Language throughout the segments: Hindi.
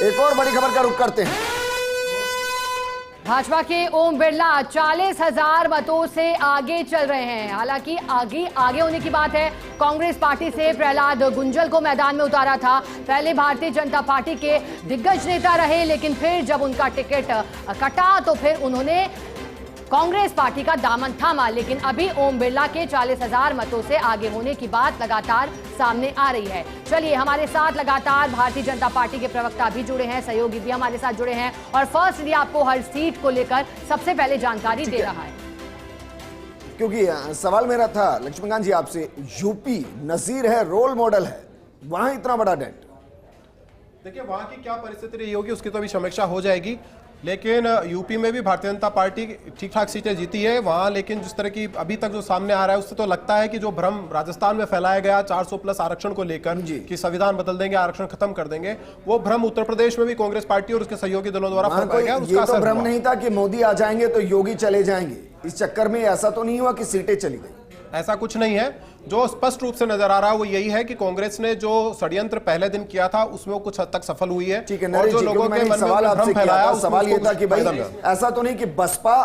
एक और बड़ी खबर का रुख करते हैं। भाजपा के ओम बिरला 40,000 मतों से आगे चल रहे हैं। हालांकि आगे होने की बात है। कांग्रेस पार्टी से प्रहलाद गुंजल को मैदान में उतारा था। पहले भारतीय जनता पार्टी के दिग्गज नेता रहे, लेकिन फिर जब उनका टिकट कटा तो फिर उन्होंने कांग्रेस पार्टी का दामन थामा। लेकिन अभी ओम बिरला के 40,000 मतों से आगे होने की बात लगातार सामने आ रही है। चलिए, हमारे साथ लगातार भारतीय जनता पार्टी के प्रवक्ता भी जुड़े हैं, सहयोगी भी हमारे साथ जुड़े हैं और फर्स्ट डे आपको हर सीट को लेकर सबसे पहले जानकारी दे रहा है। क्योंकि सवाल मेरा था लक्ष्मीकांत जी आपसे, यूपी नजीर है, रोल मॉडल है, वहां इतना बड़ा डेंट। देखिए, वहां की क्या परिस्थिति रही होगी उसकी तो अभी समीक्षा हो जाएगी, लेकिन यूपी में भी भारतीय जनता पार्टी ठीक ठाक सीटें जीती है वहां। लेकिन जिस तरह की अभी तक जो सामने आ रहा है उससे तो लगता है कि जो भ्रम राजस्थान में फैलाया गया 400 प्लस आरक्षण को लेकर कि संविधान बदल देंगे, आरक्षण खत्म कर देंगे, वो भ्रम उत्तर प्रदेश में भी कांग्रेस पार्टी और उसके सहयोगी दलों द्वारा फैलाया गया। ये तो भ्रम नहीं था कि मोदी आ जाएंगे तो योगी चले जाएंगे। इस चक्कर में ऐसा तो नहीं हुआ कि सीटें चली गई। ऐसा कुछ नहीं है। जो स्पष्ट रूप से नजर आ रहा है वो यही है कि कांग्रेस ने जो षड्यंत्र पहले दिन किया था उसमें वो कुछ हद तक सफल हुई है। ठीक है, और जो लोगों के मन में भ्रम फैलाया, सवाल ये था कि भाई ऐसा तो नहीं कि बसपा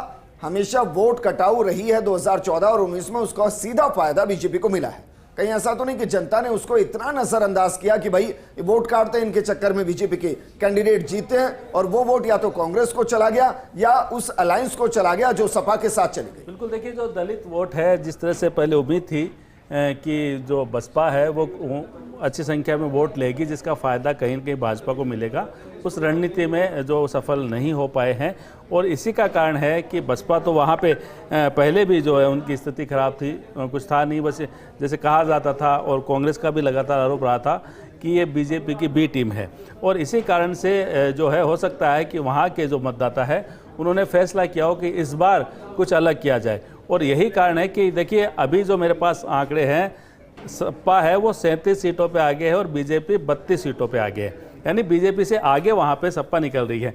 हमेशा वोट कटाऊ रही है 2014 और 19 में, उसका सीधा फायदा बीजेपी को मिला है। कहीं ऐसा तो नहीं कि जनता ने उसको इतना नजरअंदाज किया कि भाई वोट काटते हैं इनके चक्कर में बीजेपी के कैंडिडेट जीते हैं और वो वोट या तो कांग्रेस को चला गया या उस अलायंस को चला गया जो सपा के साथ चली गई। बिल्कुल, देखिए, जो दलित वोट है, जिस तरह से पहले उम्मीद थी कि जो बसपा है वो अच्छी संख्या में वोट लेगी जिसका फ़ायदा कहीं न कहीं भाजपा को मिलेगा, उस रणनीति में जो सफल नहीं हो पाए हैं। और इसी का कारण है कि बसपा तो वहाँ पे पहले भी जो है उनकी स्थिति खराब थी, कुछ था नहीं, बस जैसे कहा जाता था और कांग्रेस का भी लगातार आरोप रहा था कि ये बीजेपी की बी टीम है। और इसी कारण से जो है हो सकता है कि वहाँ के जो मतदाता है उन्होंने फैसला किया हो कि इस बार कुछ अलग किया जाए। और यही कारण है कि देखिए, अभी जो मेरे पास आंकड़े हैं, सपा है वो 37 सीटों पे आगे है और बीजेपी 32 सीटों पे आगे है, यानी बीजेपी से आगे वहाँ पे सपा निकल रही है।